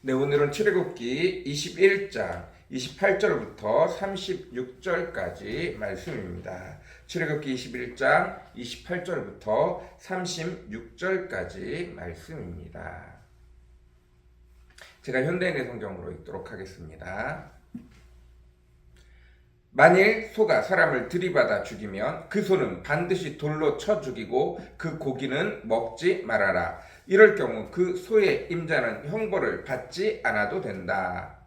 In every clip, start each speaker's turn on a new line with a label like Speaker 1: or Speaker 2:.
Speaker 1: 네, 오늘은 출애굽기 21장 28절부터 36절까지 말씀입니다. 출애굽기 21장 28절부터 36절까지 말씀입니다. 제가 현대인의 성경으로 읽도록 하겠습니다. 만일 소가 사람을 들이받아 죽이면 그 소는 반드시 돌로 쳐 죽이고 그 고기는 먹지 말아라. 이럴 경우 그 소의 임자는 형벌을 받지 않아도 된다.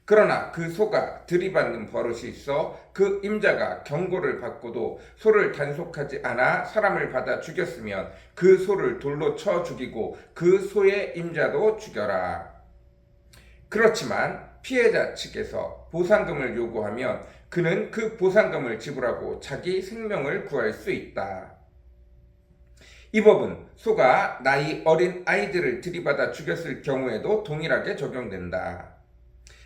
Speaker 1: 그러나 그 소가 들이받는 버릇이 있어 그 임자가 경고를 받고도 소를 단속하지 않아 사람을 받아 죽였으면 그 소를 돌로 쳐 죽이고 그 소의 임자도 죽여라. 그렇지만 피해자 측에서 보상금을 요구하면 그는 그 보상금을 지불하고 자기 생명을 구할 수 있다. 이 법은 소가 나이 어린 아이들을 들이받아 죽였을 경우에도 동일하게 적용된다.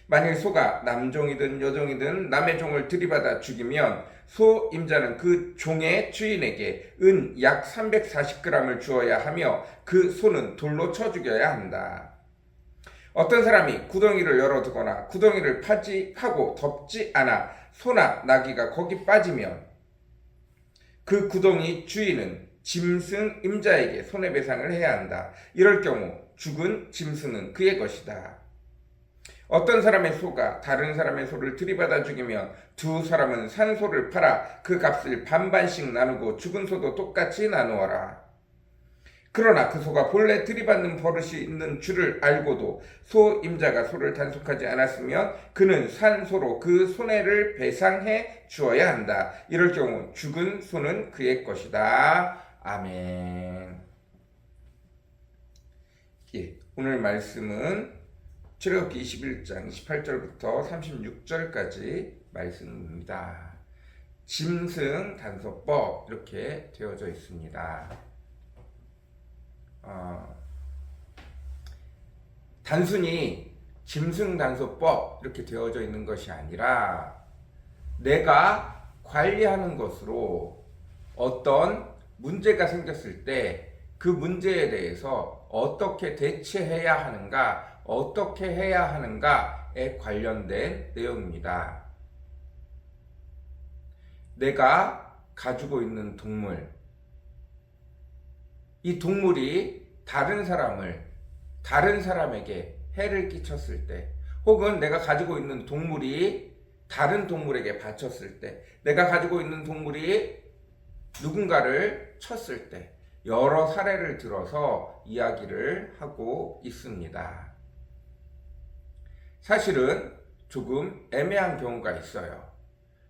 Speaker 1: 만일 소가 남종이든 여종이든 남의 종을 들이받아 죽이면 소 임자는 그 종의 주인에게 은 약 340g을 주어야 하며 그 소는 돌로 쳐 죽여야 한다. 어떤 사람이 구덩이를 열어두거나 구덩이를 파고 덮지 않아 소나 나귀가 거기 빠지면 그 구덩이 주인은 짐승 임자에게 손해배상을 해야 한다. 이럴 경우 죽은 짐승은 그의 것이다. 어떤 사람의 소가 다른 사람의 소를 들이받아 죽이면 두 사람은 산 소를 팔아 그 값을 반반씩 나누고 죽은 소도 똑같이 나누어라. 그러나 그 소가 본래 들이받는 버릇이 있는 줄을 알고도 소 임자가 소를 단속하지 않았으면 그는 산 소로 그 손해를 배상해 주어야 한다. 이럴 경우 죽은 소는 그의 것이다. 아멘. 예, 오늘 말씀은 출애굽기 21장 28절부터 36절까지 말씀입니다. 짐승 단속법 이렇게 되어져 있습니다. 단순히 짐승 단속법 이렇게 되어져 있는 것이 아니라 내가 관리하는 것으로 어떤 문제가 생겼을 때 그 문제에 대해서 어떻게 대처해야 하는가, 어떻게 해야 하는가에 관련된 내용입니다. 내가 가지고 있는 동물, 이 동물이 다른 사람에게 해를 끼쳤을 때, 혹은 내가 가지고 있는 동물이 다른 동물에게 바쳤을 때, 내가 가지고 있는 동물이 누군가를 쳤을 때, 여러 사례를 들어서 이야기를 하고 있습니다. 사실은 조금 애매한 경우가 있어요.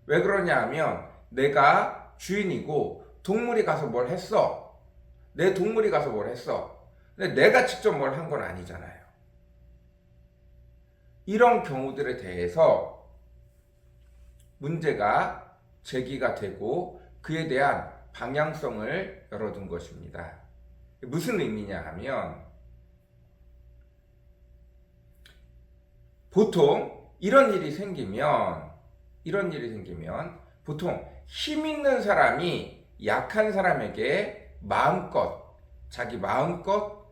Speaker 1: 왜 그러냐 하면 내가 주인이고 동물이 가서 뭘 했어. 내 동물이 가서 뭘 했어. 근데 내가 직접 뭘 한 건 아니잖아요. 이런 경우들에 대해서 문제가 제기가 되고 그에 대한 방향성을 열어둔 것입니다. 무슨 의미냐 하면 보통 이런 일이 생기면 보통 힘 있는 사람이 약한 사람에게 자기 마음껏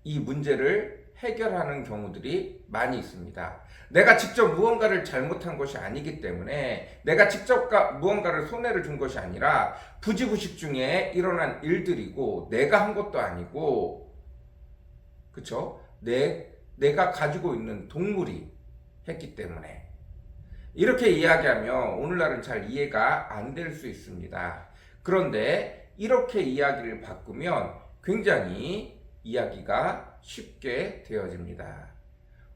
Speaker 1: 이 문제를 해결하는 경우들이 많이 있습니다. 내가 직접 무언가를 잘못한 것이 아니기 때문에, 내가 직접 무언가를 손해를 준 것이 아니라 부지구식 중에 일어난 일들이고 내가 한 것도 아니고, 그쵸? 내가 가지고 있는 동물이 했기 때문에 이렇게 이야기하면 오늘날은 잘 이해가 안 될 수 있습니다. 그런데 이렇게 이야기를 바꾸면 굉장히 이야기가 쉽게 되어집니다.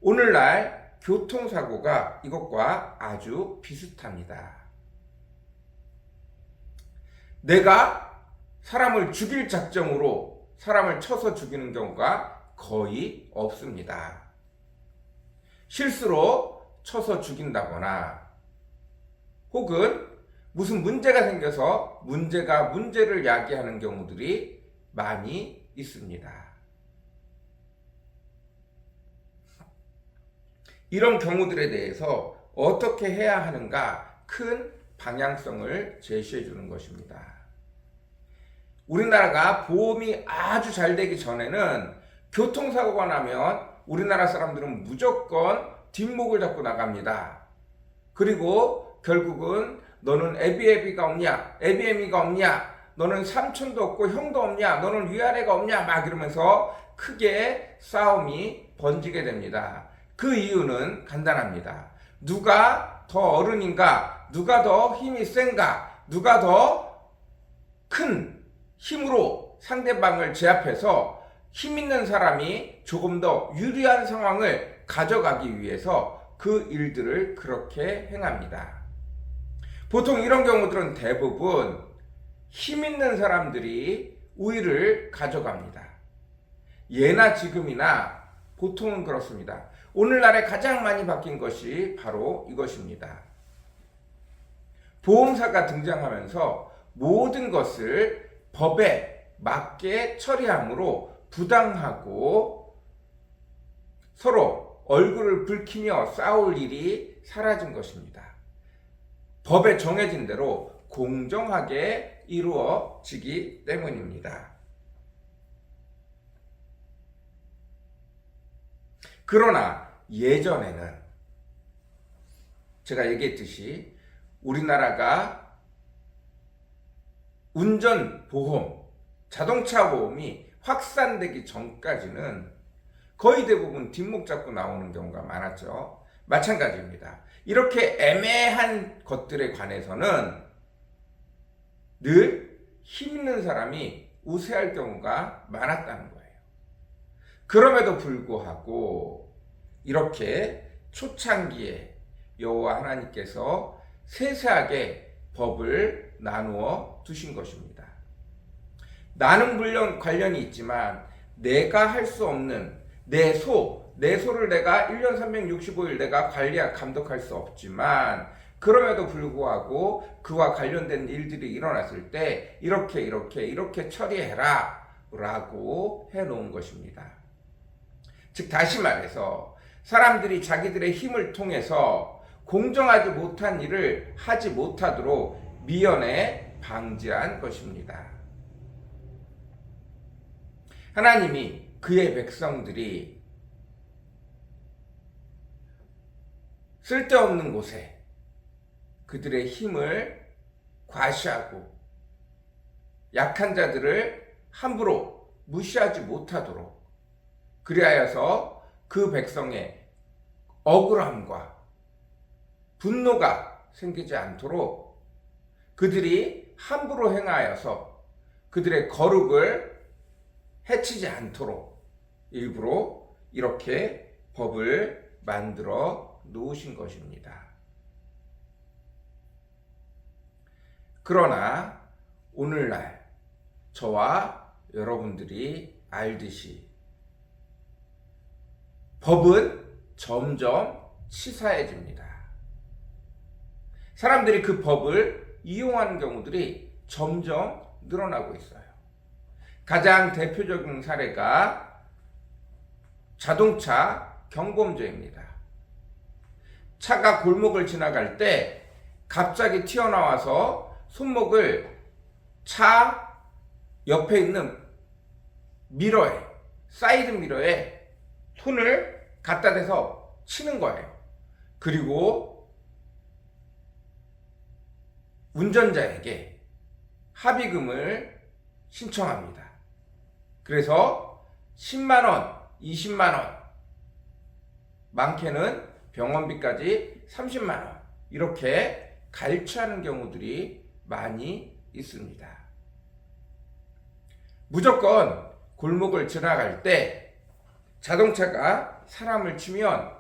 Speaker 1: 오늘날 교통사고가 이것과 아주 비슷합니다. 내가 사람을 죽일 작정으로 사람을 쳐서 죽이는 경우가 거의 없습니다. 실수로 쳐서 죽인다거나 혹은 무슨 문제가 생겨서 문제를 야기하는 경우들이 많이 있습니다. 이런 경우들에 대해서 어떻게 해야 하는가 큰 방향성을 제시해 주는 것입니다. 우리나라가 보험이 아주 잘 되기 전에는 교통사고가 나면 우리나라 사람들은 무조건 뒷목을 잡고 나갑니다. 그리고 결국은 너는 애비애비가 없냐? 애비애미가 없냐? 너는 삼촌도 없고 형도 없냐? 너는 위아래가 없냐? 막 이러면서 크게 싸움이 번지게 됩니다. 그 이유는 간단합니다. 누가 더 어른인가? 누가 더 힘이 센가? 누가 더 큰 힘으로 상대방을 제압해서 힘 있는 사람이 조금 더 유리한 상황을 가져가기 위해서 그 일들을 그렇게 행합니다. 보통 이런 경우들은 대부분 힘 있는 사람들이 우위를 가져갑니다. 예나 지금이나 보통은 그렇습니다. 오늘날에 가장 많이 바뀐 것이 바로 이것입니다. 보험사가 등장하면서 모든 것을 법에 맞게 처리함으로 부당하고 서로 얼굴을 붉히며 싸울 일이 사라진 것입니다. 법에 정해진 대로 공정하게 이루어지기 때문입니다. 그러나 예전에는 제가 얘기했듯이 우리나라가 운전보험, 자동차 보험이 확산되기 전까지는 거의 대부분 뒷목 잡고 나오는 경우가 많았죠. 마찬가지입니다. 이렇게 애매한 것들에 관해서는 늘 힘 있는 사람이 우세할 경우가 많았다는 거예요. 그럼에도 불구하고 이렇게 초창기에 여호와 하나님께서 세세하게 법을 나누어 두신 것입니다. 나는 물론 관련이 있지만 내가 할 수 없는 내 소를 내가 1년 365일 내가 감독할 수 없지만 그럼에도 불구하고 그와 관련된 일들이 일어났을 때 이렇게 처리해라 라고 해놓은 것입니다. 즉 다시 말해서 사람들이 자기들의 힘을 통해서 공정하지 못한 일을 하지 못하도록 미연에 방지한 것입니다. 하나님이 그의 백성들이 쓸데없는 곳에 그들의 힘을 과시하고 약한 자들을 함부로 무시하지 못하도록 그리하여서 그 백성의 억울함과 분노가 생기지 않도록 그들이 함부로 행하여서 그들의 거룩을 해치지 않도록 일부러 이렇게 법을 만들어 놓으신 것입니다. 그러나 오늘날 저와 여러분들이 알듯이 법은 점점 치사해집니다. 사람들이 그 법을 이용하는 경우들이 점점 늘어나고 있어요. 가장 대표적인 사례가 자동차 경범죄입니다. 차가 골목을 지나갈 때 갑자기 튀어나와서 손목을 차 옆에 있는 미러에, 사이드 미러에 손을 갖다 대서 치는 거예요. 그리고 운전자에게 합의금을 신청합니다. 그래서 10만 원, 20만 원, 많게는 병원비까지 30만 원 이렇게 갈취하는 경우들이 많이 있습니다. 무조건 골목을 지나갈 때 자동차가 사람을 치면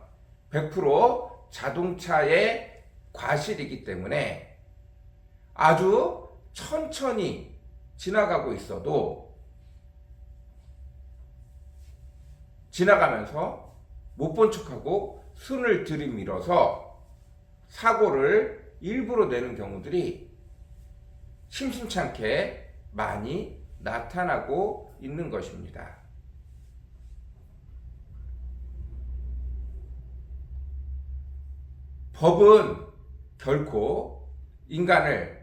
Speaker 1: 100% 자동차의 과실이기 때문에 아주 천천히 지나가고 있어도 지나가면서 못 본 척하고 손을 들이밀어서 사고를 일부러 내는 경우들이 심심찮게 많이 나타나고 있는 것입니다. 법은 결코 인간을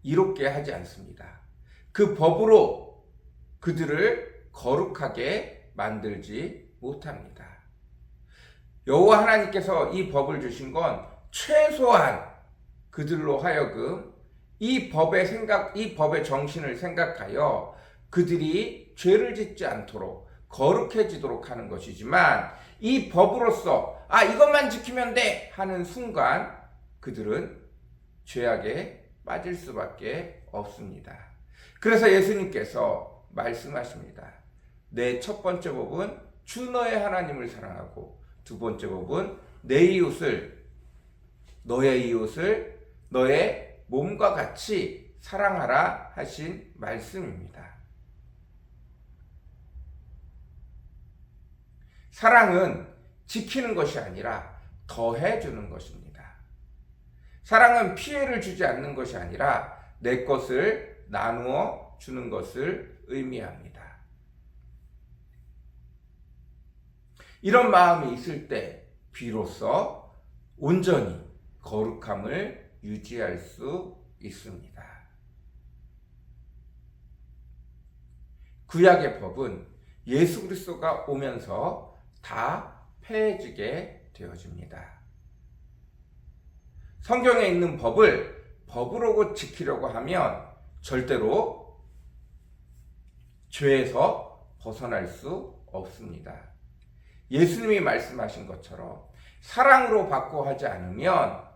Speaker 1: 이롭게 하지 않습니다. 그 법으로 그들을 거룩하게 만들지 못합니다. 여호와 하나님께서 이 법을 주신 건 최소한 그들로 하여금 이 법의 정신을 생각하여 그들이 죄를 짓지 않도록 거룩해지도록 하는 것이지만, 이 법으로서 이것만 지키면 돼 하는 순간 그들은 죄악에 빠질 수밖에 없습니다. 그래서 예수님께서 말씀하십니다. 내 첫 번째 법은 주 너의 하나님을 사랑하고, 두 번째 법은 너의 이웃을 너의 몸과 같이 사랑하라 하신 말씀입니다. 사랑은 지키는 것이 아니라 더해주는 것입니다. 사랑은 피해를 주지 않는 것이 아니라 내 것을 나누어 주는 것을 의미합니다. 이런 마음이 있을 때 비로소 온전히 거룩함을 유지할 수 있습니다. 구약의 법은 예수 그리스도가 오면서 다 폐해지게 되어집니다. 성경에 있는 법을 법으로 지키려고 하면 절대로 죄에서 벗어날 수 없습니다. 예수님이 말씀하신 것처럼 사랑으로 받고 하지 않으면,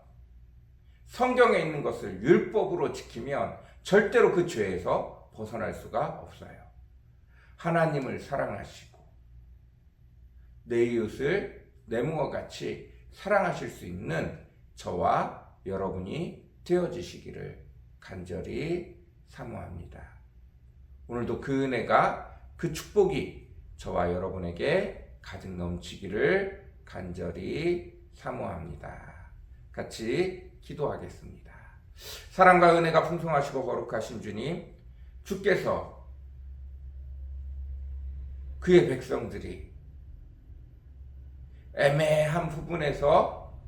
Speaker 1: 성경에 있는 것을 율법으로 지키면 절대로 그 죄에서 벗어날 수가 없어요. 하나님을 사랑하시고 내 이웃을 내 몸과 같이 사랑하실 수 있는 저와 여러분이 되어지시기를 간절히 사모합니다. 오늘도 그 은혜가, 그 축복이 저와 여러분에게 가득 넘치기를 간절히 사모합니다. 같이 기도하겠습니다. 사랑과 은혜가 풍성하시고 거룩하신 주님, 주께서 그의 백성들이 애매한 부분에서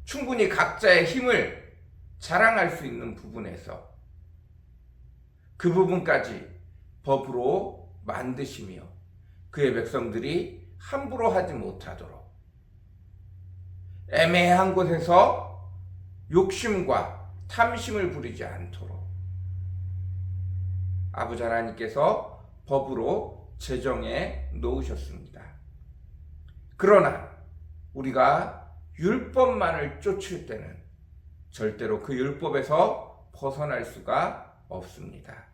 Speaker 1: 충분히 각자의 힘을 자랑할 수 있는 부분에서 그 부분까지 법으로 만드시며 그의 백성들이 함부로 하지 못하도록, 애매한 곳에서 욕심과 탐심을 부리지 않도록 아버지 하나님께서 법으로 제정해 놓으셨습니다. 그러나 우리가 율법만을 쫓을 때는 절대로 그 율법에서 벗어날 수가 없습니다.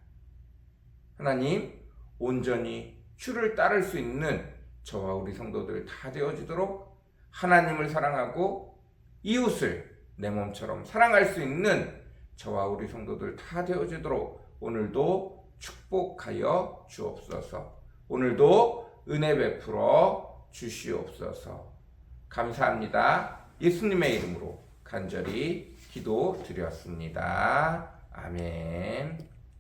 Speaker 1: 하나님, 온전히 주를 따를 수 있는 저와 우리 성도들 다 되어지도록 하나님을 사랑하고 이웃을 내 몸처럼 사랑할 수 있는 저와 우리 성도들 다 되어지도록 오늘도 축복하여 주옵소서. 오늘도 은혜 베풀어 주시옵소서. 감사합니다. 예수님의 이름으로 간절히 기도드렸습니다. 아멘.